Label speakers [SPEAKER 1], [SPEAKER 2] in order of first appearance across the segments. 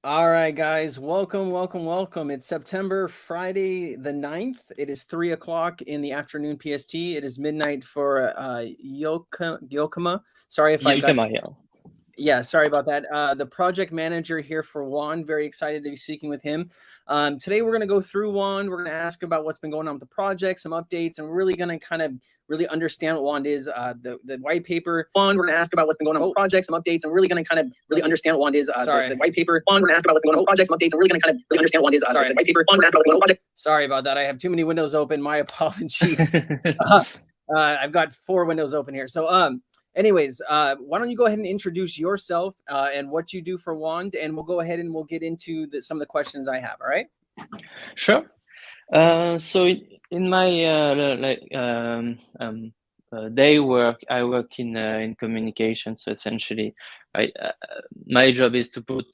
[SPEAKER 1] All right, guys, welcome. It's September, Friday the 9th. It is 3 o'clock in the afternoon PST. It is midnight for Yokohama. Sorry if I got,
[SPEAKER 2] Yukamayo.
[SPEAKER 1] sorry about that. The project manager here for Juan, very excited to be speaking with him. Today we're going to go through Juan. We're going to ask about what's been going on with the project, some updates, and we're really going to kind of really understand what Wand is, the white paper. Wand, we're going to ask about what's been going on with projects, some updates, and we're really going to kind of really understand what Wand is, the white paper. Wand, we're going to ask about what's been going on with projects, some updates, and we're really going to kind of really understand what Wand is, the white paper. Wand, we're going to ask about what's going on with project. Sorry about that. I have too many windows open. My apologies. I've got 4 windows open here. So, anyways, why don't you go ahead and introduce yourself and what you do for Wand, and we'll go ahead and we'll get into some of the questions I have. All right?
[SPEAKER 2] Sure. So in my day work, I work in communication. So essentially, my job is to put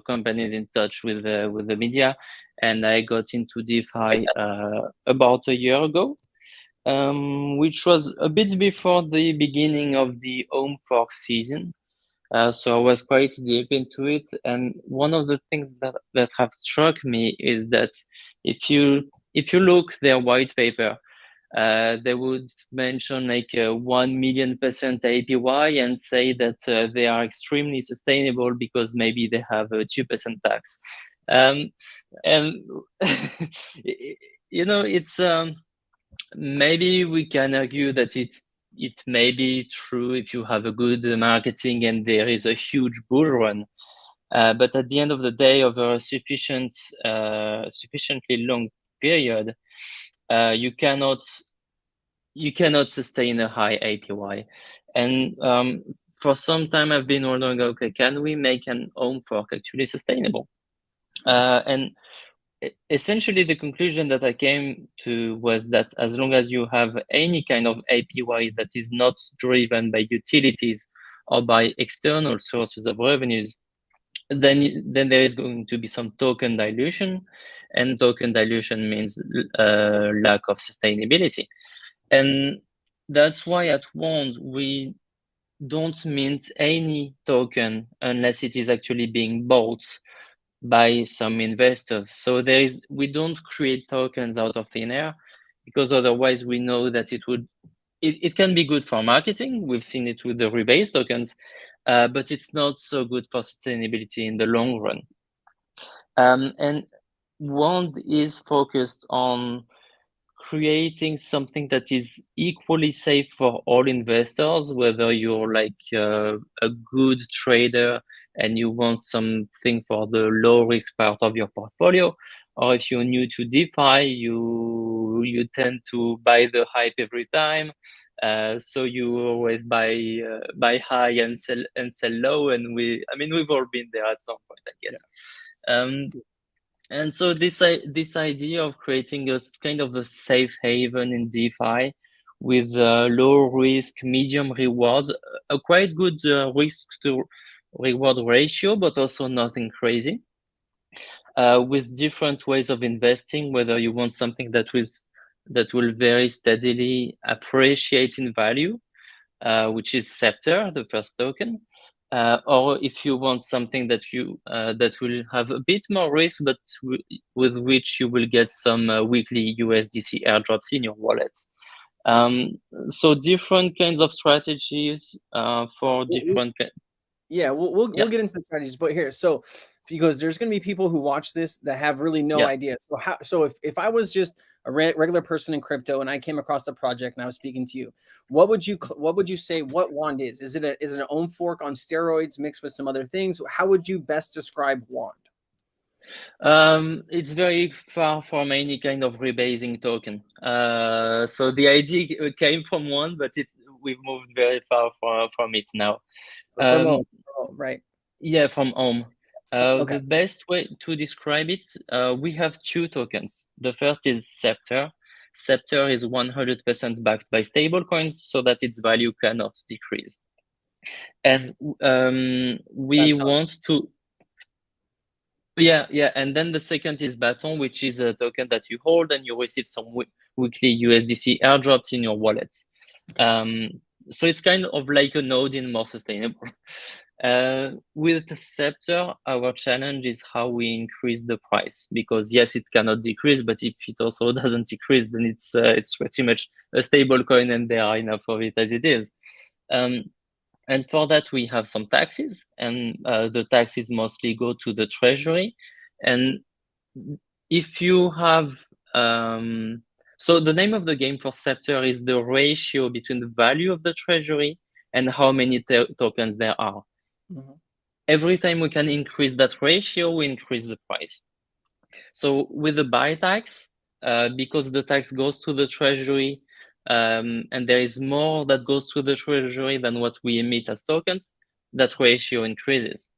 [SPEAKER 2] companies in touch with the media, and I got into DeFi about a year ago, which was a bit before the beginning of the Home Fork season. So I was quite deep into it, and one of the things that have struck me is that if you look their white paper, they would mention like 1,000,000% APY and say that they are extremely sustainable because maybe they have a 2% tax, and it's maybe we can argue that it may be true if you have a good marketing and there is a huge bull run. But at the end of the day, over a sufficiently long period, you cannot sustain a high APY. And for some time, I've been wondering, okay, can we make an Home Fork actually sustainable? And essentially, the conclusion that I came to was that as long as you have any kind of APY that is not driven by utilities or by external sources of revenues, then there is going to be some token dilution, and token dilution means lack of sustainability. And that's why at Wand we don't mint any token unless it is actually being bought by some investors. So we don't create tokens out of thin air, because otherwise we know that it can be good for marketing. We've seen it with the rebase tokens, but it's not so good for sustainability in the long run. And Wand is focused on creating something that is equally safe for all investors, whether you're like a good trader and you want something for the low risk part of your portfolio, or if you're new to DeFi, you tend to buy the hype every time. So you always buy high and sell low, and we've all been there at some point, I guess. Yeah. And so this idea of creating a kind of a safe haven in DeFi with low risk, medium rewards, a quite good risk to reward ratio, but also nothing crazy, with different ways of investing, whether you want something that will very steadily appreciate in value, which is Scepter, the first token. Or if you want something that will have a bit more risk, but with which you will get some weekly USDC airdrops in your wallet. So different kinds of strategies for different.
[SPEAKER 1] Yeah, we'll get into the strategies, but here, so because there's going to be people who watch this that have really no idea. So if I was just a regular person in crypto and I came across the project and I was speaking to you, what would you say what Wand is? Is it an Home Fork on steroids mixed with some other things? How would you best describe Wand?
[SPEAKER 2] It's very far from any kind of rebasing token. So the idea came from Wand, but we've moved very far from it now.
[SPEAKER 1] From Home, right?
[SPEAKER 2] Yeah, from Home. The best way to describe it, we have 2 tokens. The first is Scepter. Scepter is 100% backed by stablecoins, so that its value cannot decrease. And we want to. Yeah. And then the second is Baton, which is a token that you hold and you receive some weekly USDC airdrops in your wallet. So it's kind of like a node in more sustainable. With the Scepter, our challenge is how we increase the price, because yes, it cannot decrease, but if it also doesn't decrease, then it's pretty much a stable coin, and there are enough of it as it is. And for that, we have some taxes, and the taxes mostly go to the treasury. And if you have, so the name of the game for Scepter is the ratio between the value of the treasury and how many tokens there are. Mm-hmm. Every time we can increase that ratio, we increase the price. So with the buy tax, because the tax goes to the treasury, and there is more that goes to the treasury than what we emit as tokens, that ratio increases.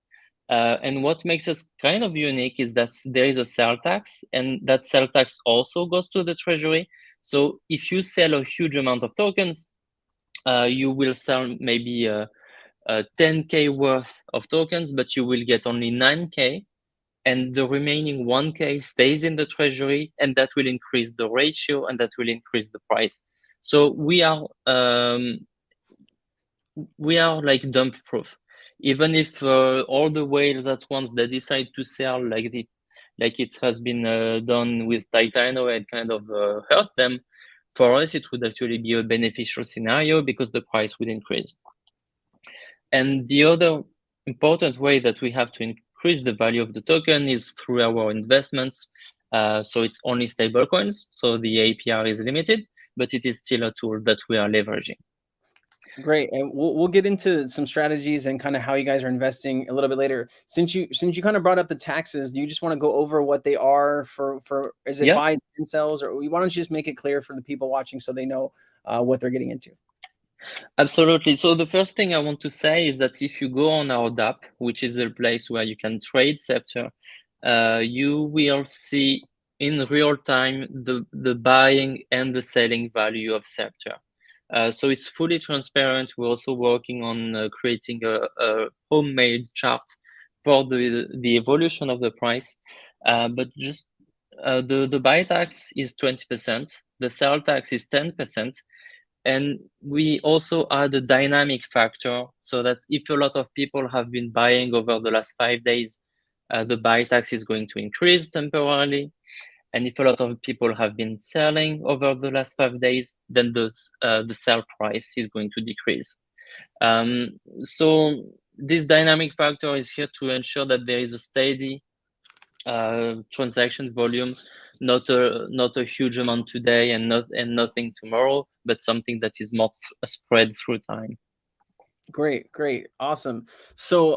[SPEAKER 2] And what makes us kind of unique is that there is a sell tax, and that sell tax also goes to the treasury. So if you sell a huge amount of tokens, you will sell maybe 10K worth of tokens, but you will get only 9K, and the remaining 1K stays in the treasury, and that will increase the ratio, and that will increase the price. So we are like dump proof. Even if all the whales at once they decide to sell like it has been done with Titano and kind of hurt them, for us it would actually be a beneficial scenario because the price would increase. And the other important way that we have to increase the value of the token is through our investments. So it's only stable coins, so the APR is limited, but it is still a tool that we are leveraging.
[SPEAKER 1] Great, and we'll get into some strategies and kind of how you guys are investing a little bit later. Since you kind of brought up the taxes, do you just want to go over what they are for is it buys and sells, or why don't you just make it clear for the people watching so they know what they're getting into?
[SPEAKER 2] Absolutely. So the first thing I want to say is that if you go on our DApp, which is the place where you can trade Scepter, you will see in real time the buying and the selling value of Scepter. So it's fully transparent. We're also working on creating a homemade chart for the evolution of the price. But just the buy tax is 20%, the sell tax is 10%. And we also add a dynamic factor so that if a lot of people have been buying over the last 5 days, the buy tax is going to increase temporarily. And if a lot of people have been selling over the last 5 days, then the sell price is going to decrease. So this dynamic factor is here to ensure that there is a steady transaction volume, not a huge amount today and nothing tomorrow, but something that is more spread through time.
[SPEAKER 1] Great, awesome. So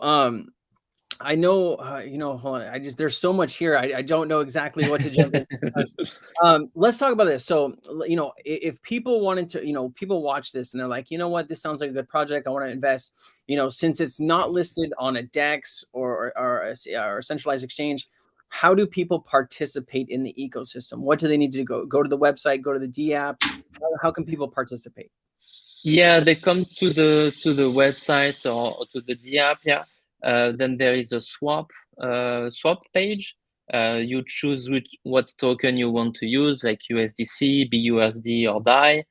[SPEAKER 1] I know, hold on. There's so much here. I don't know exactly what to jump into. Let's talk about this. So, if people wanted to, people watch this and they're like, you know what, this sounds like a good project. I want to invest, since it's not listed on a DEX or a centralized exchange, how do people participate in the ecosystem? What do they need to do? Go to the website, go to the D app. How can people participate?
[SPEAKER 2] Yeah, they come to the website or to the D app. Yeah. Then there is a swap page. You choose what token you want to use, like USDC, BUSD, or DAI,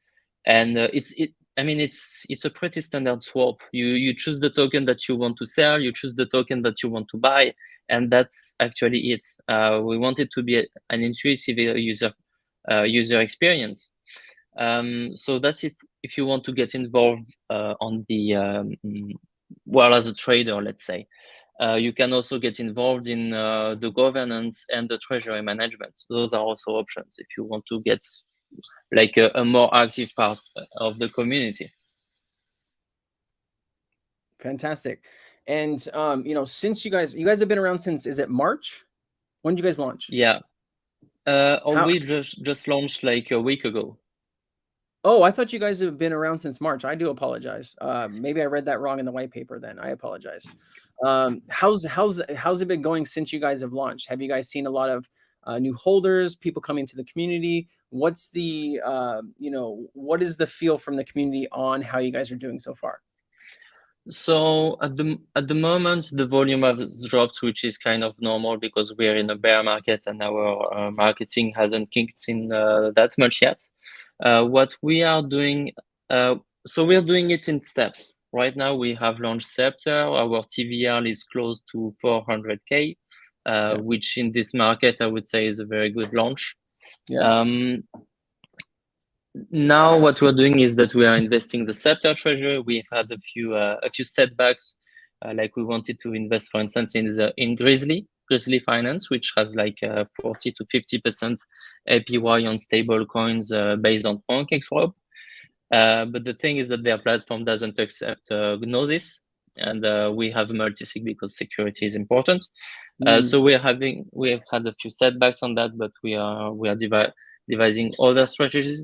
[SPEAKER 2] and it's a pretty standard swap. You choose the token that you want to sell, you choose the token that you want to buy, and that's actually it. We want it to be an intuitive user experience. So that's it. If you want to get involved on the as a trader, let's say, you can also get involved in the governance and the treasury management. Those are also options if you want to get like a more active part of the community.
[SPEAKER 1] Fantastic. And since you guys have been around since, is it March? When did you guys launch?
[SPEAKER 2] Yeah. We just launched like a week ago.
[SPEAKER 1] Oh, I thought you guys have been around since March. I do apologize. Maybe I read that wrong in the white paper then. I apologize. How's it been going since you guys have launched? Have you guys seen a lot of new holders, people coming to the community? What's the, what is the feel from the community on how you guys are doing so far?
[SPEAKER 2] So at the moment, the volume has dropped, which is kind of normal because we are in a bear market and our marketing hasn't kicked in that much yet. What we are doing, so we're doing it in steps. Right now, we have launched Scepter. Our TVL is close to 400K, which in this market, I would say is a very good launch.
[SPEAKER 1] Yeah.
[SPEAKER 2] Now what we're doing is that we are investing the Scepter treasury. We've had a few setbacks, like we wanted to invest, for instance, in Grizzly Finance, which has like 40 to 50% APY on stable coins based on PancakeSwap. But the thing is that their platform doesn't accept Gnosis, and we have multisig because security is important. So we have had a few setbacks on that, but we are devising other strategies.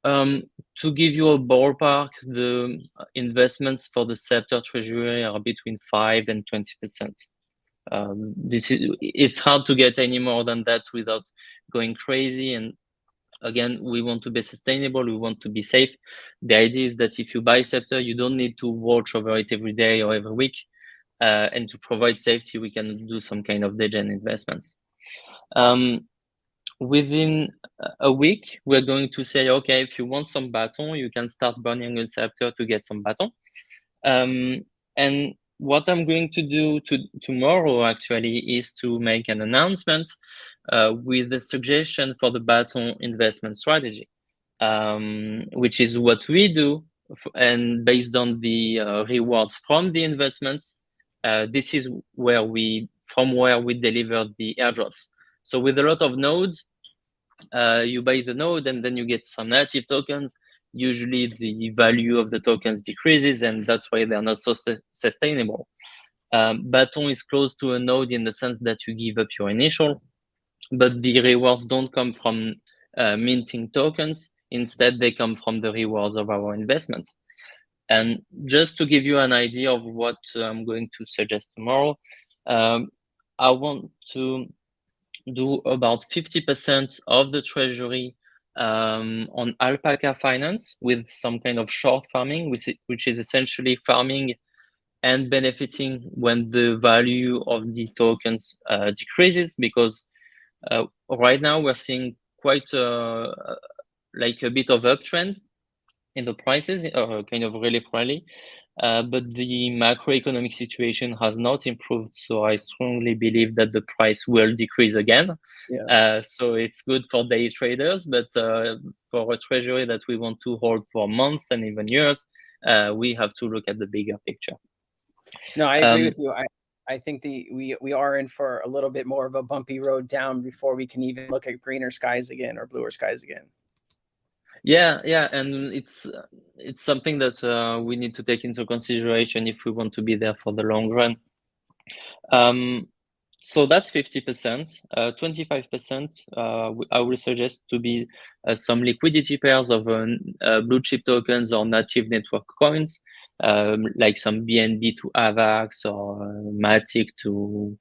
[SPEAKER 2] To give you a ballpark, the investments for the Scepter treasury are between 5 and 20%. It's hard to get any more than that without going crazy. And again, we want to be sustainable. We want to be safe. The idea is that if you buy Scepter, you don't need to watch over it every day or every week. And to provide safety, we can do some kind of degen investments. Within a week, we're going to say, okay, if you want some baton, you can start burning a Scepter to get some baton. And what I'm going to do tomorrow actually is to make an announcement with a suggestion for the baton investment strategy, which is what we do. And based on the rewards from the investments, this is where we deliver the airdrops. So with a lot of nodes, you buy the node and then you get some native tokens. Usually the value of the tokens decreases, and that's why they're not so sustainable. Baton is close to a node in the sense that you give up your initial, but the rewards don't come from minting tokens. Instead, they come from the rewards of our investment. And just to give you an idea of what I'm going to suggest tomorrow, I want to do about 50% of the treasury on Alpaca Finance with some kind of short farming, which is essentially farming and benefiting when the value of the tokens decreases, because right now we're seeing quite like a bit of uptrend in the prices, kind of relief rally. But the macroeconomic situation has not improved, so I strongly believe that the price will decrease again. So it's good for day traders, but for a treasury that we want to hold for months and even years, we have to look at the bigger picture.
[SPEAKER 1] No, I agree with you. I think we are in for a little bit more of a bumpy road down before we can even look at greener skies again or bluer skies again.
[SPEAKER 2] Yeah, and it's something that we need to take into consideration if we want to be there for the long run. So that's 50%. 25%, I will suggest to be some liquidity pairs of blue chip tokens or native network coins, like some BNB to AVAX or Matic to.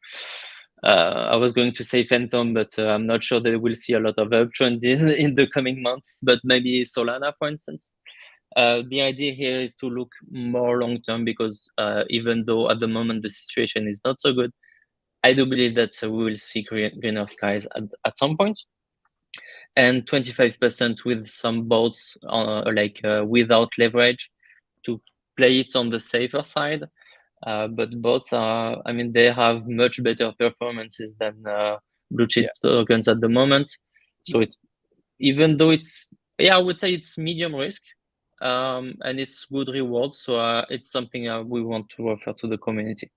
[SPEAKER 2] I was going to say Phantom, but I'm not sure that we'll see a lot of uptrend in the coming months, but maybe Solana, for instance. The idea here is to look more long-term because even though at the moment the situation is not so good, I do believe that we will see greener skies at some point. And 25% with some bots without leverage to play it on the safer side. But bots are, they have much better performances than blue chip tokens at the moment. So even though I would say it's medium risk, and it's good rewards. So it's something we want to offer to the community.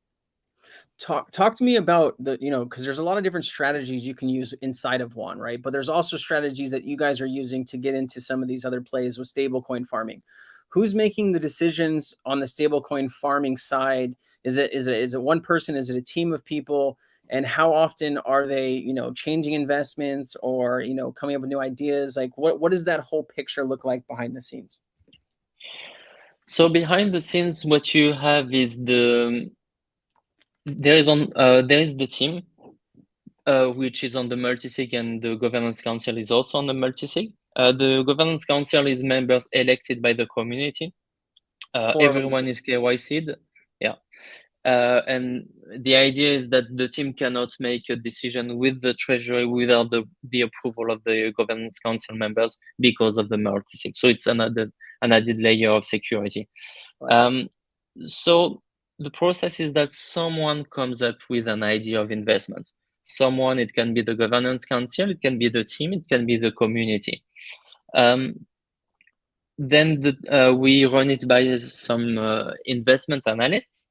[SPEAKER 1] Talk to me about because there's a lot of different strategies you can use inside of one, right? But there's also strategies that you guys are using to get into some of these other plays with stablecoin farming. Who's making the decisions on the stablecoin farming side? Is it one person? Is it a team of people? And how often are they, changing investments or, coming up with new ideas? Like what does that whole picture look like behind the scenes?
[SPEAKER 2] So behind the scenes, what you have is there is the team, which is on the multisig, and the governance council is also on the multisig. The governance council is members elected by the community. Everyone is KYC'd. Yeah. And the idea is that the team cannot make a decision with the treasury without the approval of the governance council members because of the multisig. So it's an added layer of security. So the process is that someone comes up with an idea of investment. Someone, it can be the governance council, it can be the team, it can be the community. Then we run it by some investment analysts,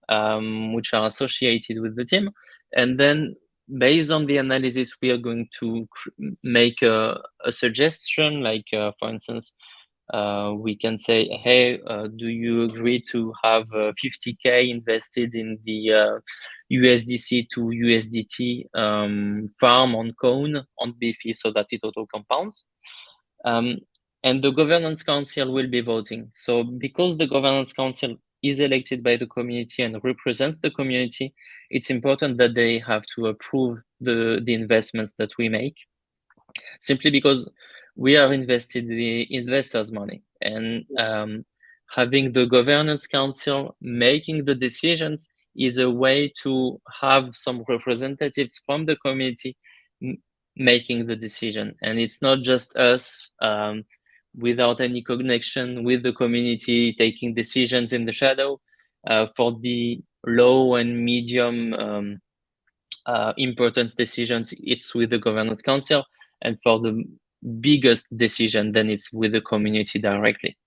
[SPEAKER 2] which are associated with the team. And then based on the analysis, we are going to make a suggestion, like, for instance, we can say, hey, do you agree to have 50K invested in the USDC to USDT farm on Cone on Bifi so that it auto compounds? And the governance council will be voting. So because the governance council is elected by the community and represents the community, it's important that they have to approve the investments that we make, simply because we are invested the investors' money. And having the governance council making the decisions is a way to have some representatives from the community making the decision. And it's not just us without any connection with the community taking decisions in the shadow. For the low and medium importance decisions, it's with the governance council, and for the biggest decision, then it's with the community directly.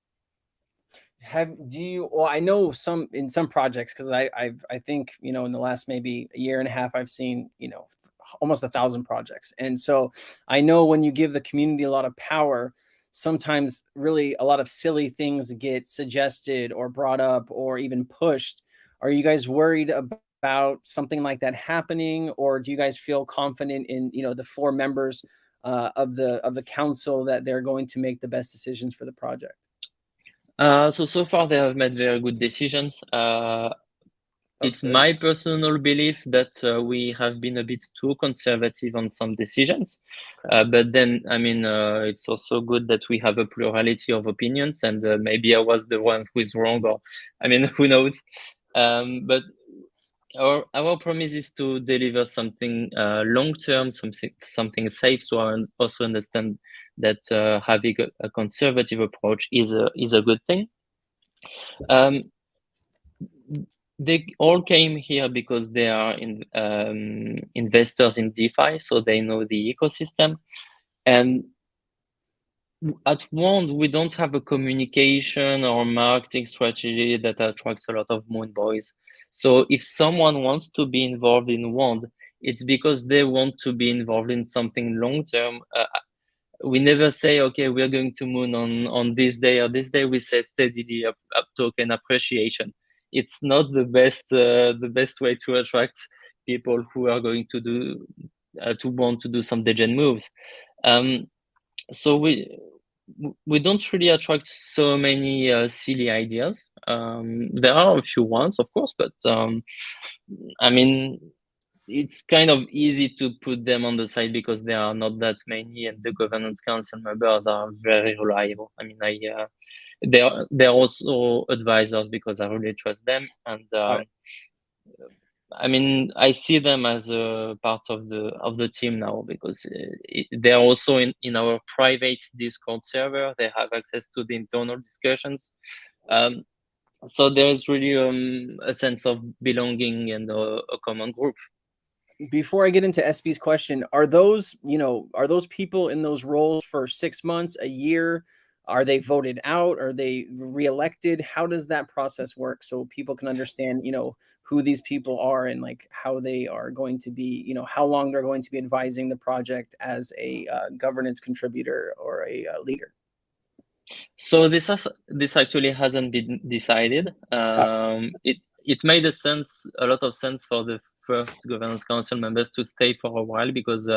[SPEAKER 1] Well, I know in some projects, because I think, in the last maybe a year and a half, I've seen, almost 1,000 projects. And so I know when you give the community a lot of power, sometimes really a lot of silly things get suggested or brought up or even pushed. Are you guys worried about something like that happening, or do you guys feel confident in, the 4 members of the council that they're going to make the best decisions for the project?
[SPEAKER 2] So far they have made very good decisions. It's
[SPEAKER 1] good.
[SPEAKER 2] My personal belief that we have been a bit too conservative on some decisions. But then, it's also good that we have a plurality of opinions, and maybe I was the one who is wrong, or, who knows? But our promise is to deliver something long-term, something safe. So I also understand that having a conservative approach is a good thing. They all came here because they are investors in DeFi, so they know the ecosystem. And at Wand, we don't have a communication or marketing strategy that attracts a lot of moon boys. So if someone wants to be involved in Wand, it's because they want to be involved in something long-term. We never say, okay, we're going to moon on this day or this day. We say steadily up token appreciation. It's not the best way to attract people who are going to want to do some degen moves. So we don't really attract so many silly ideas. There are a few ones, of course, but it's kind of easy to put them on the side because there are not that many, and the governance council members are very reliable. They're also advisors because I really trust them, and I see them as a part of the team now, because they're also in our private Discord server. They have access to the internal discussions. So there's really a sense of belonging and a common group.
[SPEAKER 1] Before I get into SB's question, are those people in those roles for 6 months, a year? Are they voted out? Are they reelected? How does that process work, so people can understand, who these people are and like how they are going to be, how long they're going to be advising the project as a governance contributor or a leader?
[SPEAKER 2] So this actually hasn't been decided. It made a lot of sense for the first governance council members to stay for a while, because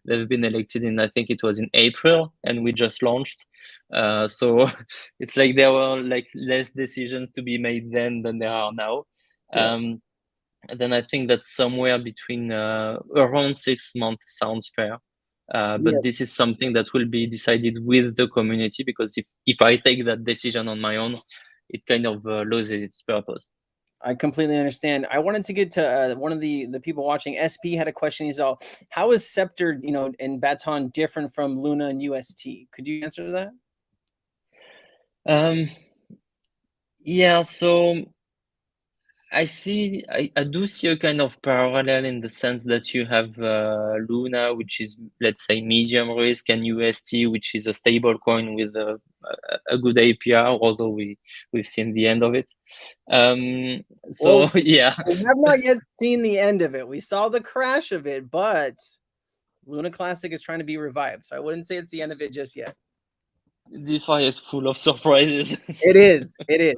[SPEAKER 2] they've been elected I think it was in April, and we just launched. So it's like there were less decisions to be made then than there are now. Yeah. And then I think that somewhere between around 6 months sounds fair. But this is something that will be decided with the community, because if I take that decision on my own, it kind of loses its purpose.
[SPEAKER 1] I completely understand. I wanted to get to one of the people watching. SP had a question. He's all, how is Scepter, and Baton different from Luna and UST? Could you answer that?
[SPEAKER 2] Yeah. So I do see a kind of parallel in the sense that you have Luna, which is, let's say, medium risk, and UST, which is a stable coin with a good APR, although we've seen the end of it. So
[SPEAKER 1] Well,
[SPEAKER 2] yeah,
[SPEAKER 1] we have not yet seen the end of it. We saw the crash of it, but Luna Classic is trying to be revived. So I wouldn't say it's the end of it just yet.
[SPEAKER 2] DeFi is full of surprises.
[SPEAKER 1] It is. It is.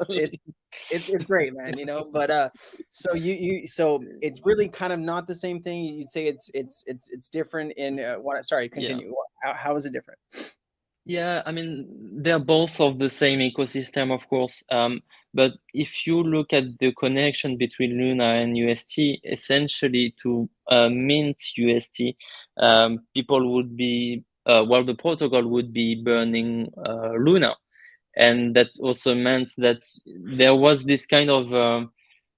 [SPEAKER 1] It's great, man. You know, but so so it's really kind of not the same thing. You'd say it's different in what? Sorry, continue.
[SPEAKER 2] Yeah.
[SPEAKER 1] How is it different?
[SPEAKER 2] Yeah, I mean, they're both of the same ecosystem, of course. But if you look at the connection between Luna and UST, essentially to mint UST, people would be, well, the protocol would be burning Luna. And that also meant that there was this kind of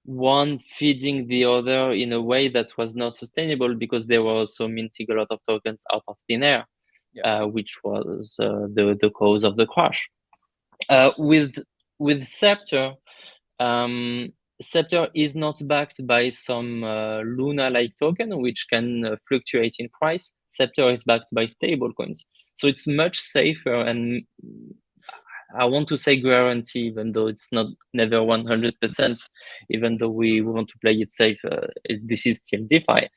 [SPEAKER 2] one feeding the other in a way that was not sustainable because they were also minting a lot of tokens out of thin air.
[SPEAKER 1] Yeah.
[SPEAKER 2] Which was the cause of the crash. With Scepter, Scepter is not backed by some Luna-like token, which can fluctuate in price. Scepter is backed by stablecoins, so it's much safer, and I want to say guarantee, even though it's not never 100%. Even though we want to play it safe, this is still DeFi.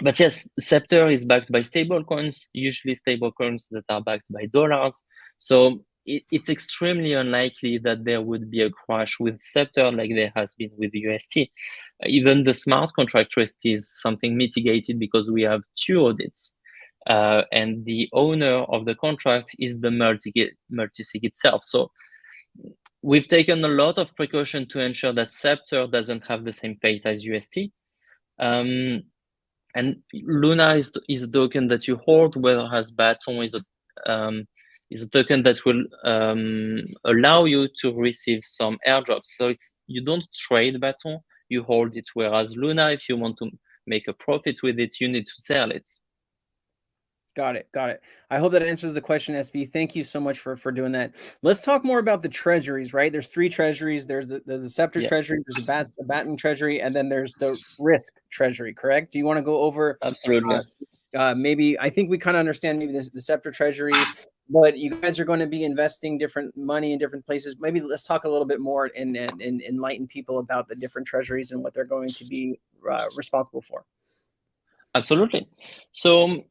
[SPEAKER 2] But yes, Scepter is backed by stablecoins, usually stablecoins that are backed by dollars. So it's extremely unlikely that there would be a crash with Scepter like there has been with UST. Even the smart contract risk is something mitigated because we have two audits. And the owner of the contract is the multisig itself. So we've taken a lot of precaution to ensure that Scepter doesn't have the same fate as UST. And Luna is a token that you hold, whereas Baton is a token that will allow you to receive some airdrops. So you don't trade Baton, you hold it. Whereas Luna, if you want to make a profit with it, you need to sell it.
[SPEAKER 1] Got it. Got it. I hope that answers the question, SB. Thank you so much for doing that. Let's talk more about the treasuries, right? There's three treasuries. There's a Scepter treasury, there's a Baton treasury, and then there's the Risk treasury, correct? Do you want to go over?
[SPEAKER 2] Absolutely.
[SPEAKER 1] Maybe I think we kind of understand maybe the Scepter treasury, but you guys are going to be investing different money in different places. Maybe let's talk a little bit more and enlighten people about the different treasuries and what they're going to be responsible for.
[SPEAKER 2] Absolutely. So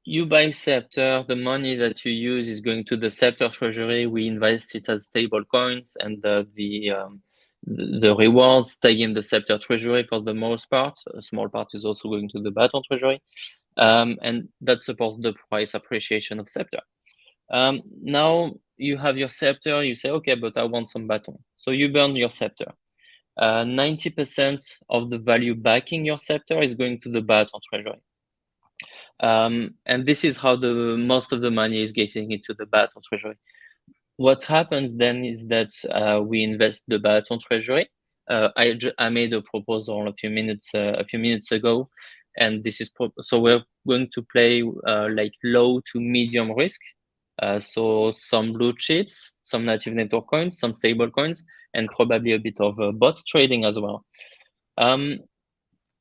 [SPEAKER 2] you buy Scepter, the money that you use is going to the Scepter treasury. We invest it as stable coins, and the rewards stay in the Scepter treasury for the most part. A small part is also going to the Baton treasury, and that supports the price appreciation of Scepter. Now you have your Scepter, you say, okay, but I want some Baton. So you burn your Scepter. 90% of the value backing your Scepter is going to the Baton treasury. And this is how the most of the money is getting into the Baton treasury. What happens then is that we invest the Baton treasury. I made a proposal a few minutes ago, and this is so we're going to play like low to medium risk. So some blue chips, some native network coins, some stable coins, and probably a bit of bot trading as well.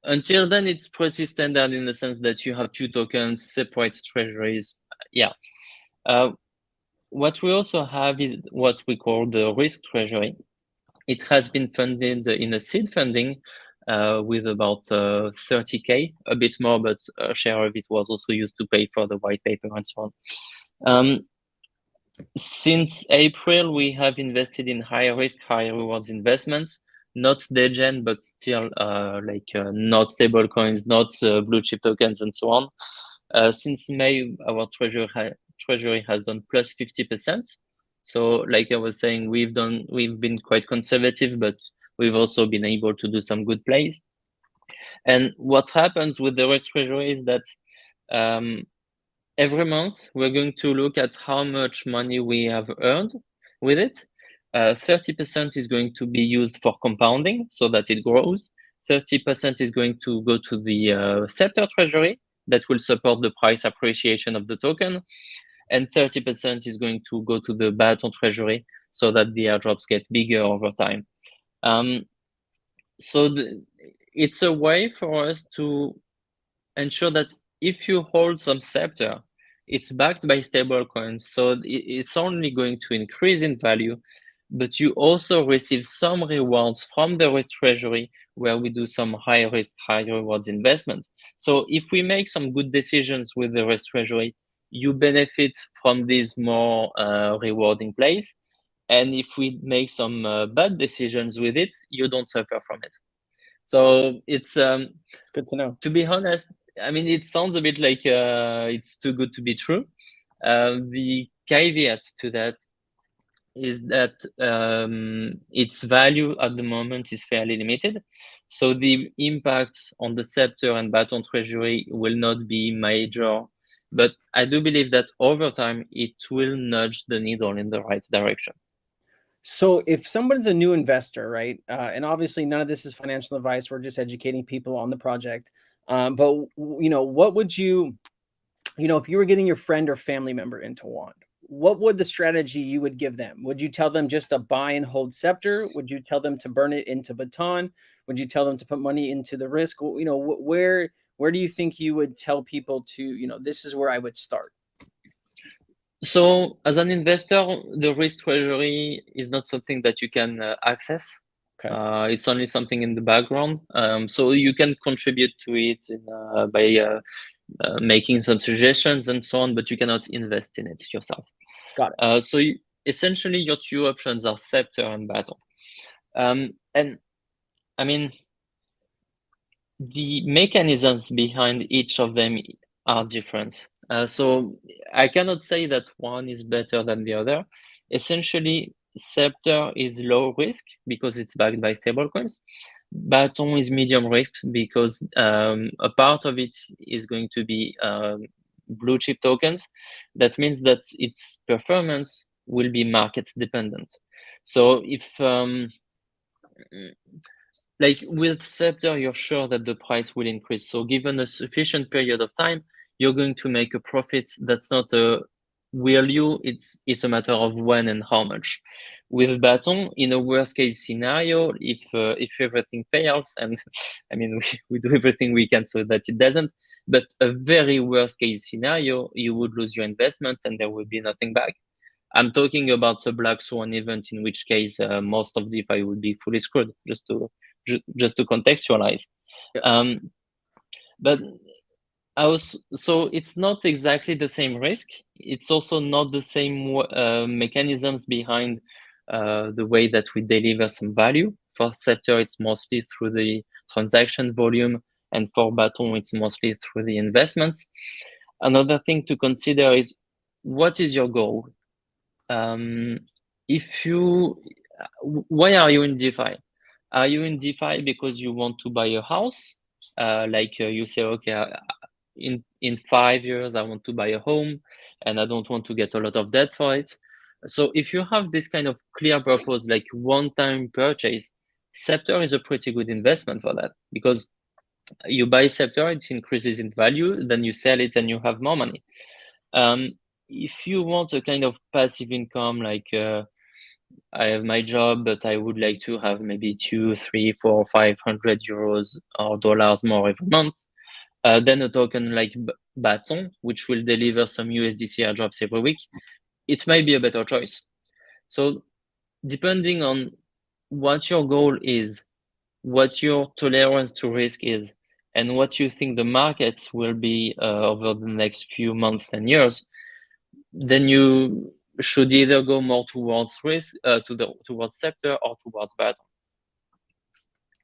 [SPEAKER 2] Until then, it's pretty standard in the sense that you have two tokens, separate treasuries. Yeah. What we also have is what we call the risk treasury. It has been funded in a seed funding with about 30K, a bit more, but a share of it was also used to pay for the white paper and so on. Since April, we have invested in higher risk, higher rewards investments. Not degen, but still not stable coins, not blue chip tokens, and so on. Since May, our treasury has done plus 50%. So, like I was saying, we've been quite conservative, but we've also been able to do some good plays. And what happens with the risk treasury is that every month we're going to look at how much money we have earned with it. 30% is going to be used for compounding so that it grows. 30% is going to go to the Scepter treasury that will support the price appreciation of the token. And 30% is going to go to the Baton treasury so that the airdrops get bigger over time. So it's a way for us to ensure that if you hold some Scepter, it's backed by stable coins, so it's only going to increase in value, but you also receive some rewards from the risk treasury where we do some high risk, high rewards investment. So if we make some good decisions with the risk treasury, you benefit from these more rewarding plays. And if we make some bad decisions with it, you don't suffer from it. So it's
[SPEAKER 1] good to know.
[SPEAKER 2] To be honest, I mean, it sounds a bit like it's too good to be true. The caveat to that is that its value at the moment is fairly limited. So the impact on the Scepter and Baton treasury will not be major, but I do believe that over time it will nudge the needle in the right direction.
[SPEAKER 1] So if someone's a new investor, right, and obviously none of this is financial advice, we're just educating people on the project. But what would you, if you were getting your friend or family member into Wand, what would the strategy you would give them? Would you tell them just to buy and hold Scepter? Would you tell them to burn it into Baton? Would you tell them to put money into the risk? Where do you think you would tell people to, this is where I would start?
[SPEAKER 2] So as an investor, the risk treasury is not something that you can access. Okay. It's only something in the background. So you can contribute to it by making some suggestions and so on, but you cannot invest in it yourself.
[SPEAKER 1] Got it.
[SPEAKER 2] Essentially, your two options are Scepter and Baton. And I mean, the mechanisms behind each of them are different. So I cannot say that one is better than the other. Essentially, Scepter is low risk because it's backed by stablecoins. Baton is medium risk because a part of it is going to be blue chip tokens. That means that its performance will be market dependent. So if like with Scepter, you're sure that the price will increase. So given a sufficient period of time, you're going to make a profit. That's not a will you, it's a matter of when and how much. With Baton, in a worst case scenario, if everything fails, and I mean, we do everything we can so that it doesn't, but a very worst case scenario, you would lose your investment and there will be nothing back. I'm talking about a black swan event, in which case most of DeFi would be fully screwed, just to contextualize. Yeah. But so it's not exactly the same risk. It's also not the same mechanisms behind the way that we deliver some value. For Scepter, it's mostly through the transaction volume, and for Baton, it's mostly through the investments. Another thing to consider is, what is your goal? Why are you in DeFi? Are you in DeFi because you want to buy a house? You say, okay, in 5 years, I want to buy a home and I don't want to get a lot of debt for it. So if you have this kind of clear purpose, like one-time purchase, Scepter is a pretty good investment for that, because you buy Scepter, it increases in value, then you sell it and you have more money. If you want a kind of passive income, like I have my job, but I would like to have maybe 2, 3, 4, 500 euros or dollars more every month, then a token like Baton, which will deliver some USDC airdrops every week, it might be a better choice. So depending on what your goal is, what your tolerance to risk is, and what you think the markets will be over the next few months and years, then you should either go more towards risk, towards Scepter, or towards Baton.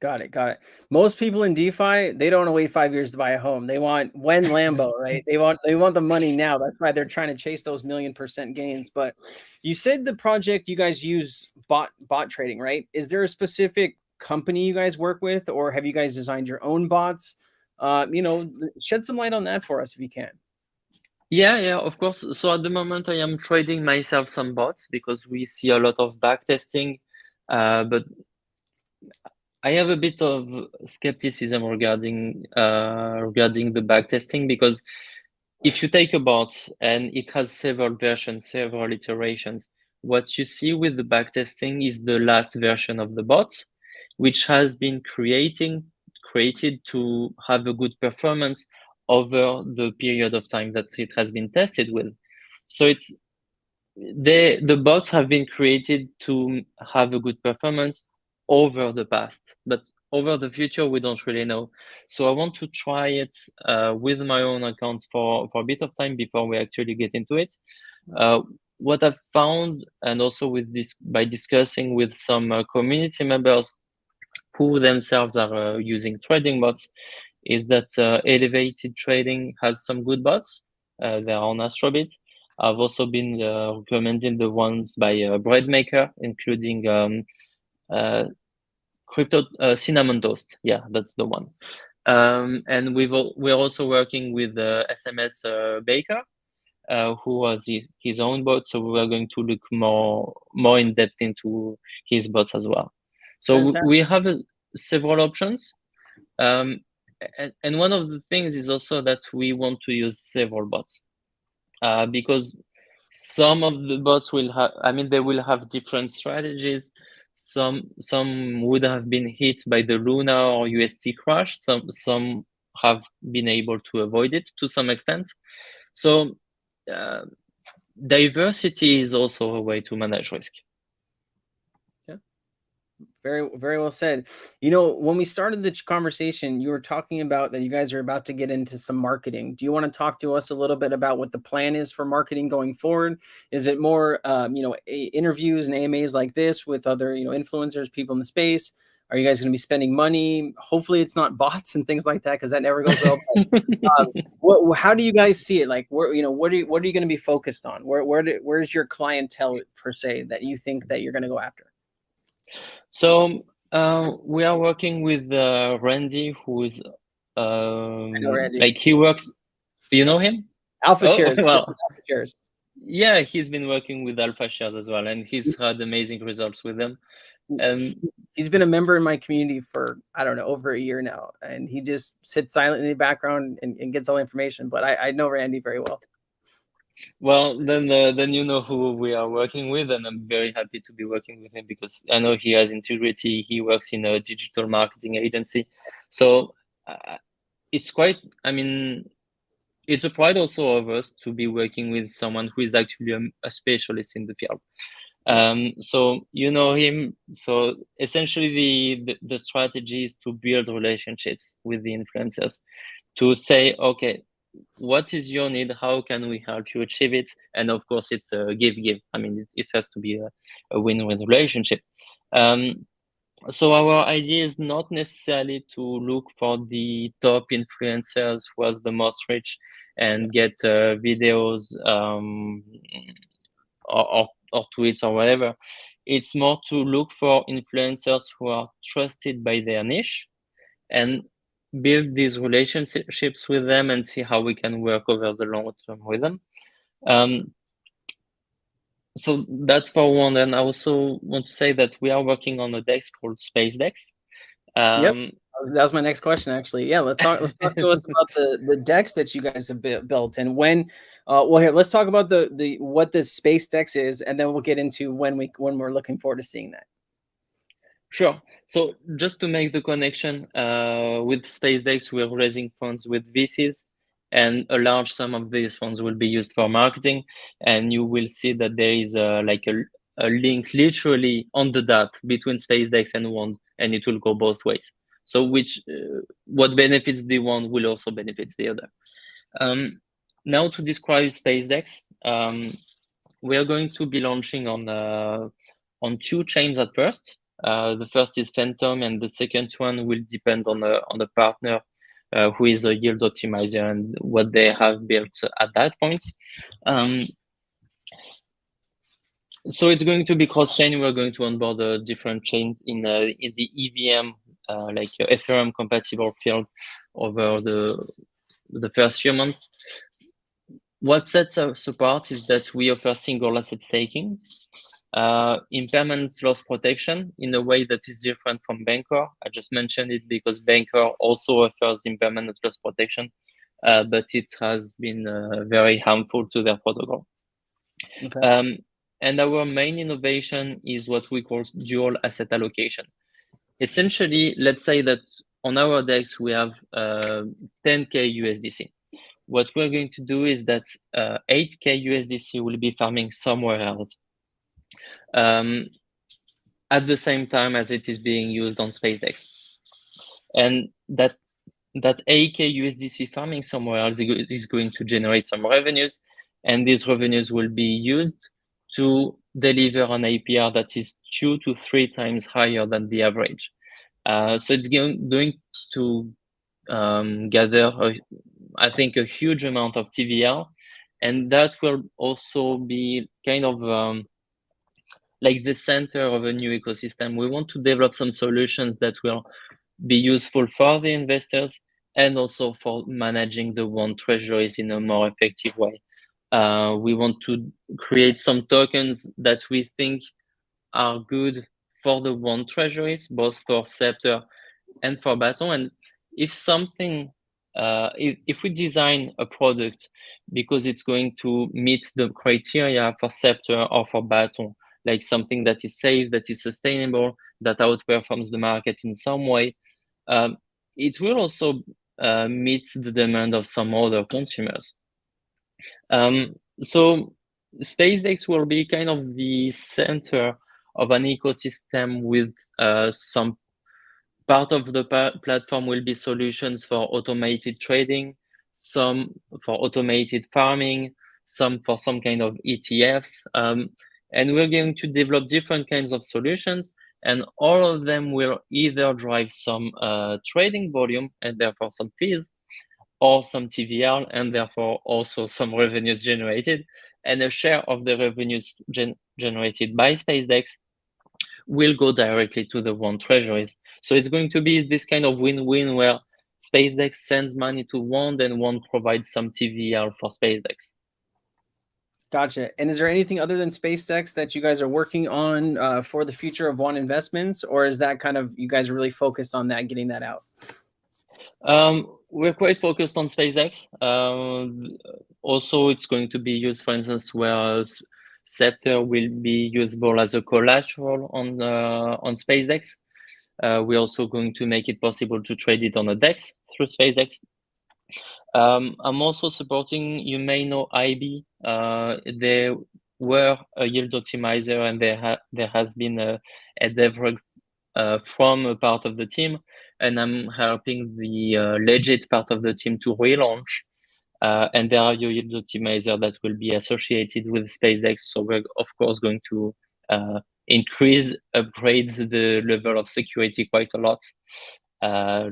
[SPEAKER 1] Got it. Most people in DeFi, they don't want to wait 5 years to buy a home. They want when Lambo, right? They want the money now. That's why they're trying to chase those 1,000,000% gains. But you said the project you guys use bot trading, right? Is there a specific company you guys work with, or have you guys designed your own bots? Shed some light on that for us if you can.
[SPEAKER 2] Yeah, of course. So at the moment, I am trading myself some bots because we see a lot of backtesting, but I have a bit of skepticism regarding the backtesting, because if you take a bot and it has several versions, several iterations, what you see with the backtesting is the last version of the bot. which has been created to have a good performance over the period of time that it has been tested with. So the bots have been created to have a good performance over the past, but over the future we don't really know. So I want to try it with my own account for a bit of time before we actually get into it. What I've found, and also with this by discussing with some community members who themselves are using trading bots, is that Elevated Trading has some good bots. They're on Astrobit. I've also been recommending the ones by Breadmaker, including Crypto Cinnamon Toast. Yeah, that's the one. And we're also working with SMS Baker, who has his own bot. So we are going to look more in depth into his bots as well. So we have several options. And one of the things is also that we want to use several bots because some of the bots will have, they will have different strategies. Some would have been hit by the Luna or UST crash. Some have been able to avoid it to some extent. So diversity is also a way to manage risk.
[SPEAKER 1] Very, very well said. You know, when we started the conversation, you were talking about that you guys are about to get into some marketing. Do you want to talk to us a little bit about what the plan is for marketing going forward? Is it more, interviews and AMAs like this with other, influencers, people in the space? Are you guys going to be spending money? Hopefully it's not bots and things like that, because that never goes well. But, how do you guys see it? Like, what are you going to be focused on? Where's your clientele per se that you think that you're going to go after?
[SPEAKER 2] So we are working with Randy, who is like he works. You know him?
[SPEAKER 1] AlphaShares.
[SPEAKER 2] Well,
[SPEAKER 1] AlphaShares.
[SPEAKER 2] Yeah, he's been working with AlphaShares as well, and he's had amazing results with them. And
[SPEAKER 1] he's been a member in my community for, I don't know, over a year now, and he just sits silently in the background and gets all the information. But I know Randy very well.
[SPEAKER 2] Well, then you know who we are working with, and I'm very happy to be working with him because I know he has integrity. He works in a digital marketing agency, so it's quite. It's a pride also of us to be working with someone who is actually a specialist in the field. So you know him. So essentially, the strategy is to build relationships with the influencers, to say, okay, what is your need? How can we help you achieve it? And of course, it's a give. It has to be a win-win relationship. So our idea is not necessarily to look for the top influencers who has the most reach and get videos or tweets or whatever. It's more to look for influencers who are trusted by their niche and build these relationships with them and see how we can work over the long term with them. So that's for one. And I also want to say that we are working on a DEX called SpaceDEX.
[SPEAKER 1] Yep, that was my next question, actually. Yeah, let's talk to us about the DEX that you guys have built and when. Here, let's talk about the what the SpaceDEX is, and then we'll get into when we're looking forward to seeing that.
[SPEAKER 2] Sure. So just to make the connection with SpaceDEX, we're raising funds with VCs, and a large sum of these funds will be used for marketing. And you will see that there is a link literally on the dot between SpaceDEX and Wand, and it will go both ways. So what benefits the one will also benefit the other. Now to describe SpaceDEX, we are going to be launching on 2 chains at first. The first is Phantom, and the second one will depend on the partner who is a yield optimizer and what they have built at that point. So it's going to be cross-chain. We're going to onboard different chains in the EVM, like Ethereum compatible field over the first few months. What sets us apart is that we offer single asset staking, impermanent loss protection in a way that is different from Bancor. I just mentioned it because Bancor also offers impermanent loss protection, but it has been very harmful to their protocol. Okay. And our main innovation is what we call dual asset allocation. essentially, let's say that on our DEX we have 10K USDC. What we're going to do is that 8K USDC will be farming somewhere else at the same time as it is being used on SpaceDex. And that 8K USDC farming somewhere else is going to generate some revenues, and these revenues will be used to deliver an APR that is 2 to 3 times higher than the average. So it's going to gather, I think, a huge amount of TVL, and that will also be kind of like the center of a new ecosystem. We want to develop some solutions that will be useful for the investors and also for managing the WON treasuries in a more effective way. We want to create some tokens that we think are good for the WON treasuries, both for Scepter and for Baton. And if something, if we design a product because it's going to meet the criteria for Scepter or for Baton, like something that is safe, that is sustainable, that outperforms the market in some way, it will also meet the demand of some other consumers. So SpaceDex will be kind of the center of an ecosystem with some part of the platform will be solutions for automated trading, some for automated farming, some for some kind of ETFs. And we're going to develop different kinds of solutions, and all of them will either drive some trading volume and therefore some fees, or some TVL and therefore also some revenues generated. And a share of the revenues generated by SpaceDex will go directly to the WON treasuries. So it's going to be this kind of win-win where SpaceDex sends money to WON, and WON provides some TVL for SpaceDex.
[SPEAKER 1] Gotcha. And is there anything other than SpaceX that you guys are working on for the future of WON Investments, or is that kind of, you guys are really focused on that, getting that out?
[SPEAKER 2] We're quite focused on SpaceX. Also, it's going to be used, for instance, where Scepter will be usable as a collateral on SpaceX. We're also going to make it possible to trade it on a DEX through SpaceX. I'm also supporting, you may know IB. They were a yield optimizer, and there has been a dev from a part of the team, and I'm helping the legit part of the team to relaunch. And there are your yield optimizer that will be associated with SpaceX. So we're of course going to upgrade the level of security quite a lot.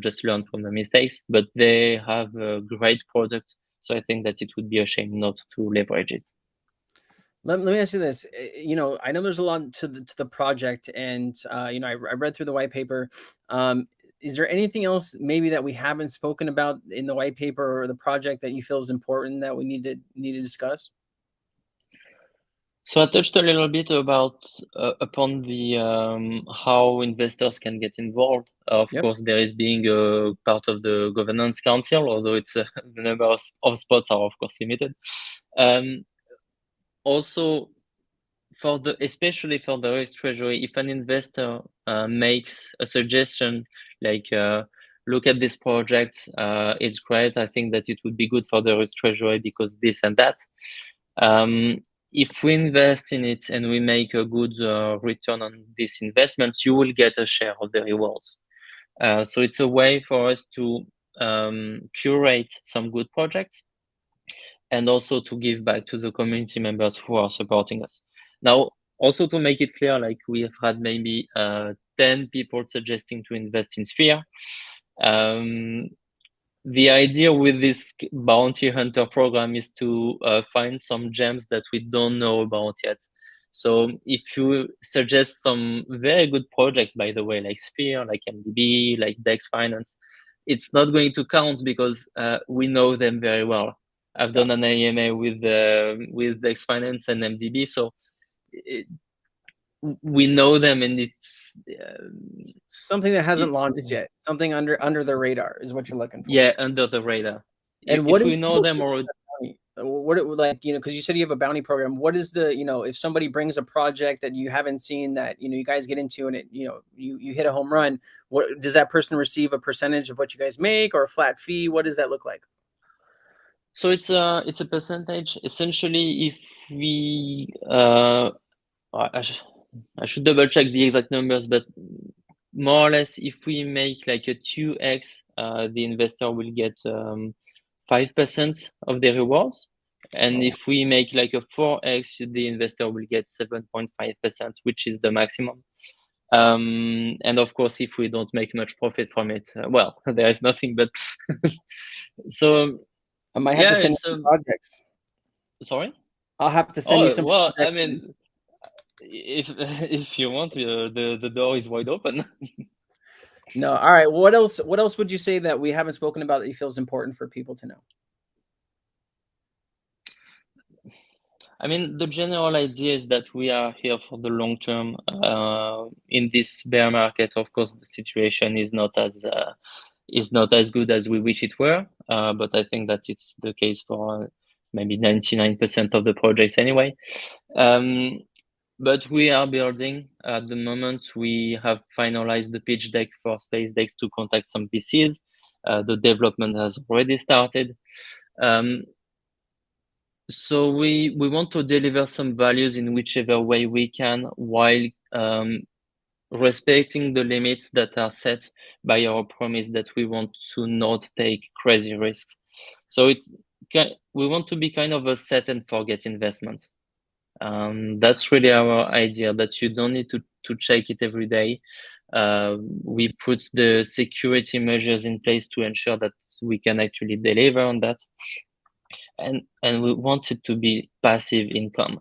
[SPEAKER 2] Just learn from the mistakes, but they have a great product. So I think that it would be a shame not to leverage it.
[SPEAKER 1] Let me ask you this. You know, I know there's a lot to the project, and you know, I read through the white paper. Is there anything else maybe that we haven't spoken about in the white paper or the project that you feel is important that we need to discuss?
[SPEAKER 2] So I touched a little bit about upon the how investors can get involved. Of course, there is being a part of the governance council, although it's the number of spots are of course limited. Also, especially for the Earth Treasury, if an investor makes a suggestion like look at this project, it's great, I think that it would be good for the Earth Treasury because this and that. If we invest in it and we make a good return on this investment, you will get a share of the rewards. So it's a way for us to curate some good projects and also to give back to the community members who are supporting us. Now, also to make it clear, like we have had maybe 10 people suggesting to invest in Sphere. The idea with this bounty hunter program is to find some gems that we don't know about yet. So if you suggest some very good projects, by the way, like Sphere, like MDB, like Dex Finance, it's not going to count because we know them very well. I've done an AMA with Dex Finance and MDB, so we know them, and it's
[SPEAKER 1] something that hasn't launched yet. Something under the radar is what you're looking for.
[SPEAKER 2] Yeah, under the radar.
[SPEAKER 1] And
[SPEAKER 2] if we know them already.
[SPEAKER 1] what it would like, because you said you have a bounty program. What is the, if somebody brings a project that you haven't seen that, you guys get into and it, you hit a home run, what does that person receive a percentage of what you guys make or a flat fee? What does that look like?
[SPEAKER 2] So it's a percentage. Essentially, if we I should double check the exact numbers, but more or less, if we make like a 2x, the investor will get 5% of the rewards. And if we make like a 4x, the investor will get 7.5%, which is the maximum. And of course, if we don't make much profit from it, well, there is nothing. But so
[SPEAKER 1] I might have to send you some projects.
[SPEAKER 2] Sorry?
[SPEAKER 1] I'll have to send you some projects.
[SPEAKER 2] I mean, if you want, the door is wide open.
[SPEAKER 1] No, all right. What else would you say that we haven't spoken about that you feel is important for people to know?
[SPEAKER 2] I mean, the general idea is that we are here for the long term. In this bear market, of course, the situation is not as good as we wish it were. But I think that it's the case for maybe 99% of the projects anyway. But we are building at the moment. We have finalized the pitch deck for SpaceX to contact some VCs. The development has already started. So we want to deliver some values in whichever way we can, while respecting the limits that are set by our promise that we want to not take crazy risks. So we want to be kind of a set and forget investment. That's really our idea, that you don't need to check it every day. We put the security measures in place to ensure that we can actually deliver on that. And we want it to be passive income.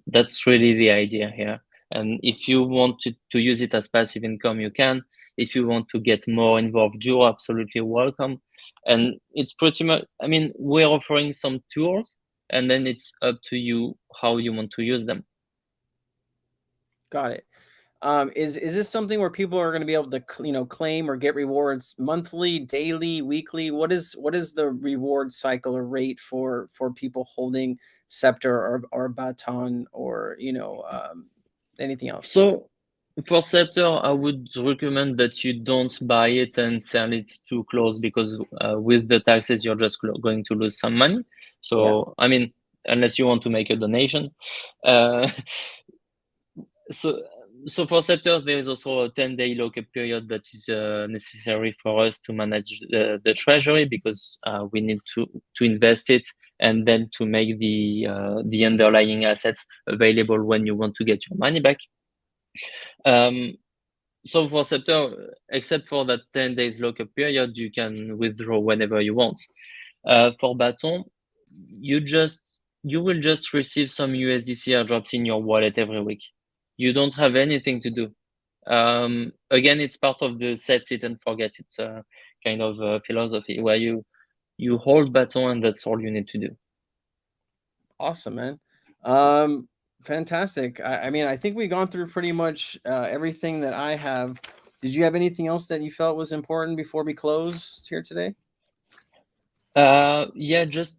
[SPEAKER 2] That's really the idea here. And if you want to use it as passive income, you can. If you want to get more involved, you're absolutely welcome. And it's pretty much, I mean, we're offering some tools, and then it's up to you how you want to use them.
[SPEAKER 1] Got it. Is this something where people are going to be able to claim or get rewards monthly, daily, weekly? What is the reward cycle or rate for people holding Scepter or Baton or anything else?
[SPEAKER 2] So for Scepter, I would recommend that you don't buy it and sell it too close, because with the taxes you're just going to lose some money. So yeah. I mean, unless you want to make a donation. So for Scepters, there is also a 10-day lockup period that is necessary for us to manage the treasury, because we need to invest it and then to make the underlying assets available when you want to get your money back. So for Scepter, except for that 10 days lockup period, you can withdraw whenever you want. For Baton, you will just receive some USDC airdrops in your wallet every week. You don't have anything to do. Again, it's part of the set it and forget it kind of philosophy, where you hold Baton and that's all you need to do.
[SPEAKER 1] Awesome, man. Fantastic. I mean, I think we've gone through pretty much everything that I have. Did you have anything else that you felt was important before we closed here today?
[SPEAKER 2] Yeah, just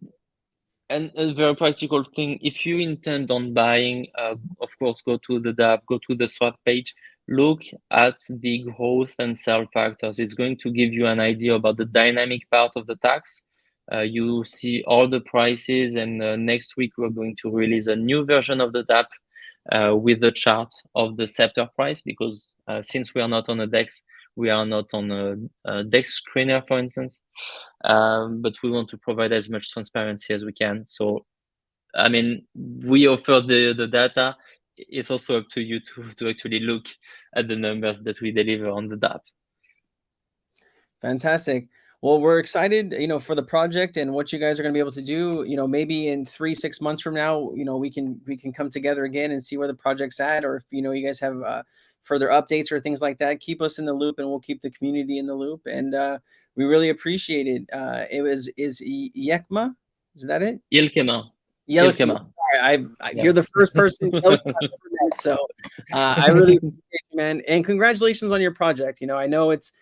[SPEAKER 2] a very practical thing. If you intend on buying, of course, go to the DApp, go to the swap page, look at the growth and sell factors. It's going to give you an idea about the dynamic part of the tax. You see all the prices, and next week we're going to release a new version of the DApp with the chart of the Scepter price, because since we are not on a DEX, we are not on a DEX screener, for instance, but we want to provide as much transparency as we can. So, I mean, we offer the data. It's also up to you to actually look at the numbers that we deliver on the DApp.
[SPEAKER 1] Fantastic. Well, we're excited, for the project and what you guys are going to be able to do. Maybe in 3-6 months from now, we can come together again and see where the project's at, or if you guys have further updates or things like that. Keep us in the loop, and we'll keep the community in the loop. And we really appreciate it. Is Yekma? Is that it?
[SPEAKER 2] Yelkema.
[SPEAKER 1] You're the first person I've ever met, so I really appreciate you, man. And congratulations on your project. I know it's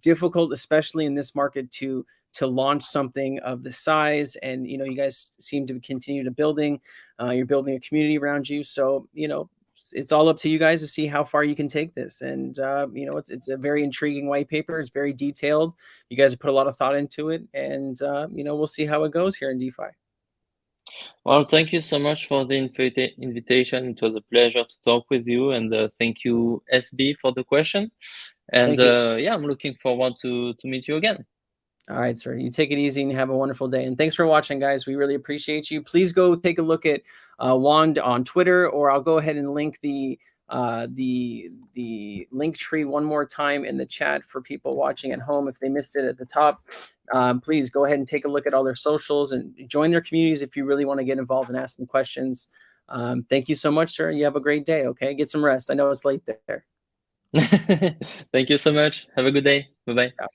[SPEAKER 1] difficult, especially in this market, to to launch something of the size. And you guys seem to continue to building. You're building a community around you, so it's all up to you guys to see how far you can take this. And it's a very intriguing white paper. It's very detailed. You guys have put a lot of thought into it, and we'll see how it goes here in DeFi.
[SPEAKER 2] Well, thank you so much for the invitation. It was a pleasure to talk with you, and thank you, SB, for the question. And yeah, I'm looking forward to meet you again.
[SPEAKER 1] All right, sir. You take it easy and have a wonderful day. And thanks for watching, guys. We really appreciate you. Please go take a look at Juan on Twitter, or I'll go ahead and link the link tree one more time in the chat for people watching at home if they missed it at the top. Please go ahead and take a look at all their socials and join their communities if you really want to get involved and ask some questions. Thank you so much, sir. You have a great day. Okay, get some rest. I know it's late there.
[SPEAKER 2] Thank you so much. Have a good day. Bye-bye.
[SPEAKER 1] Yeah.